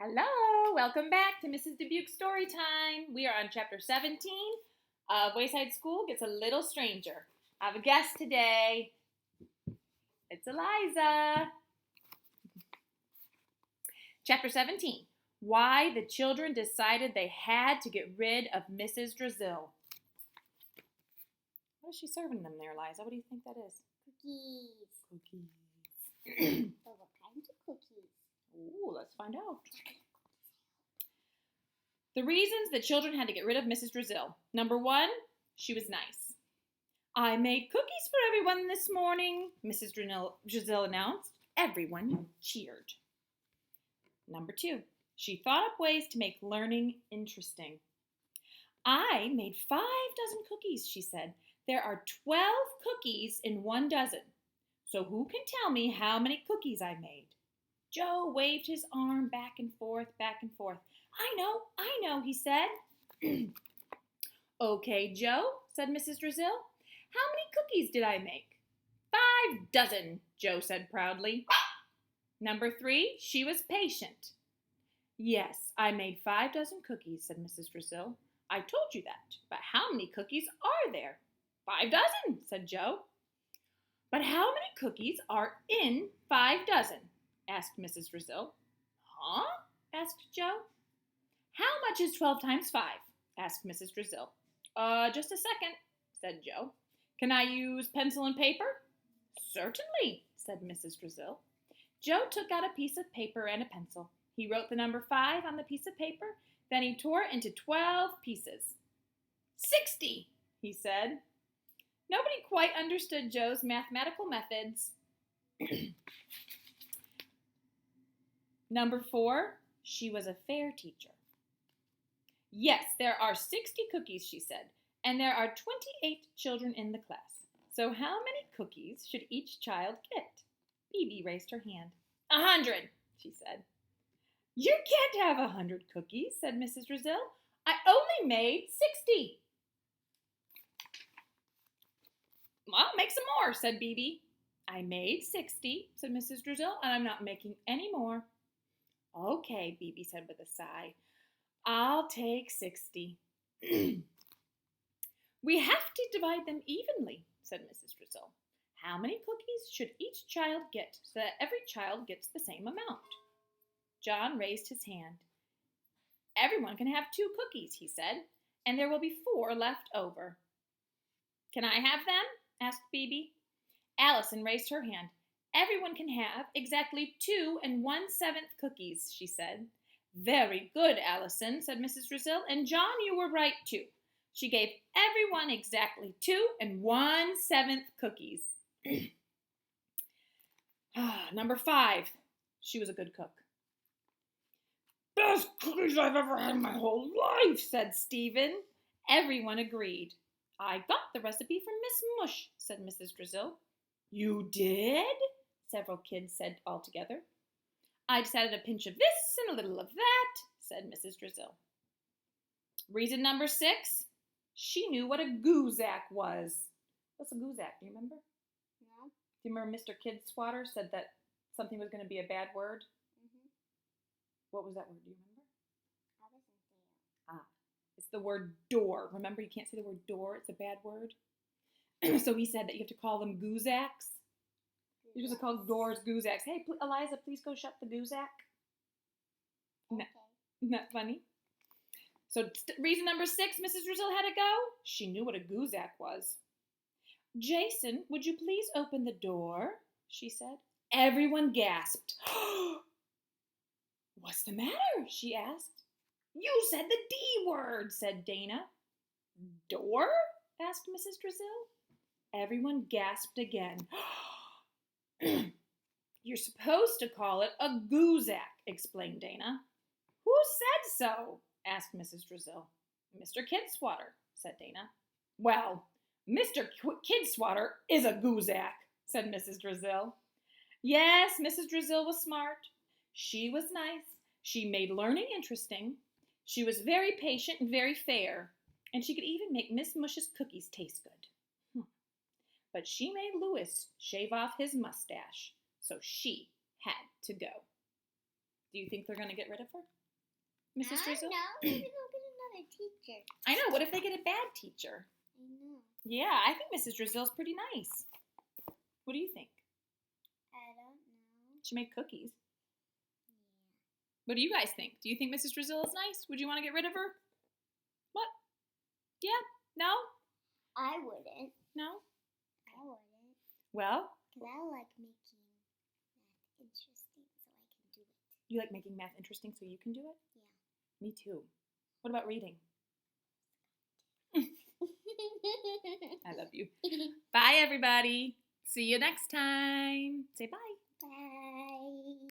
Hello, welcome back to Mrs. Dubuc Story Time. We are on chapter 17 of Wayside School Gets a Little Stranger. I have a guest today. It's Eliza. Chapter 17, Why the Children Decided They Had to Get Rid of Mrs. Drizzle. What is she serving them there, Eliza? What do you think that is? Cookies. But what kinds of cookies? Ooh, let's find out. The reasons the children had to get rid of Mrs. Drizzle. Number 1, she was nice. I made cookies for everyone this morning, Mrs. Drizzle announced. Everyone cheered. Number 2, she thought up ways to make learning interesting. I made 5 dozen cookies, she said. There are 12 cookies in 1 dozen. So who can tell me how many cookies I made? Joe waved his arm back and forth, back and forth. I know, he said. Okay, Joe, said Mrs. Drizzle. How many cookies did I make? 5 dozen, Joe said proudly. Number 3, she was patient. Yes, I made 5 dozen cookies, said Mrs. Drizzle. I told you that, but how many cookies are there? 5 dozen, said Joe. But how many cookies are in 5 dozen? Asked Mrs. Drizzle. Huh? Asked Joe. How much is 12 times 5? Asked Mrs. Drizzle. Just a second, said Joe. Can I use pencil and paper? Certainly, said Mrs. Drizzle. Joe took out a piece of paper and a pencil. He wrote the number 5 on the piece of paper. Then he tore it into 12 pieces. 60, he said. Nobody quite understood Joe's mathematical methods. Number 4, she was a fair teacher. Yes, there are 60 cookies, she said, and there are 28 children in the class. So how many cookies should each child get? Phoebe raised her hand. 100, she said. You can't have 100 cookies, said Mrs. Drizzle. I only made 60. Well, make some more, said Phoebe. I made 60, said Mrs. Drizzle, and I'm not making any more. Okay, Phoebe said with a sigh. I'll take 60. We have to divide them evenly, said Mrs. Drizzle. How many cookies should each child get so that every child gets the same amount? John raised his hand. Everyone can have 2 cookies, he said, and there will be 4 left over. Can I have them? Asked Phoebe. Allison raised her hand. Everyone can have exactly 2 1/7 cookies, she said. Very good, Allison, said Mrs. Drizzle, and John, you were right too. She gave everyone exactly 2 1/7 cookies. Number 5, she was a good cook. Best cookies I've ever had in my whole life, said Stephen. Everyone agreed. I got the recipe from Miss Mush, said Mrs. Drizzle. You did? Several kids said all together. I just added a pinch of this and a little of that, said Mrs. Drizzle. Reason number 6, she knew what a goozack was. What's a goozack? Do you remember? No. Do you remember Mr. Kidswatter said that something was going to be a bad word? Mm-hmm. What was that word? Do you remember? I wasn't there. It's the word door. Remember, you can't say the word door. It's a bad word. So he said that you have to call them goozacks. You just call doors goozacks. Hey, Eliza, please go shut the goozack. Okay. Isn't that funny? So reason number 6, Mrs. Drizzle had to go. She knew what a goozack was. Jason, would you please open the door? She said. Everyone gasped. What's the matter? She asked. You said the D word, said Dana. Door? Asked Mrs. Drizzle. Everyone gasped again. You're supposed to call it a goozack, explained Dana. Who said so? Asked Mrs. Drizzle. Mr. Kidswatter, said Dana. Well, Mr. Kidswatter is a goozack, said Mrs. Drizzle. Yes, Mrs. Drizzle was smart. She was nice. She made learning interesting. She was very patient and very fair, and she could even make Miss Mush's cookies taste good. But she made Louis shave off his mustache, so she had to go. Do you think they're going to get rid of her, Mrs. I Drizzle? don't know. Maybe they'll get another teacher. I know. What if they get a bad teacher? I know. Yeah, I think Mrs. Drizzle's pretty nice. What do you think? I don't know. She made cookies. Yeah. What do you guys think? Do you think Mrs. Drizzle is nice? Would you want to get rid of her? What? Yeah? No? I wouldn't. No? I wouldn't. Well, Because I like making math interesting so I can do it. you like making math interesting so you can do it? Yeah. Me too. What about reading? I love you. Bye, everybody. See you next time. Say bye.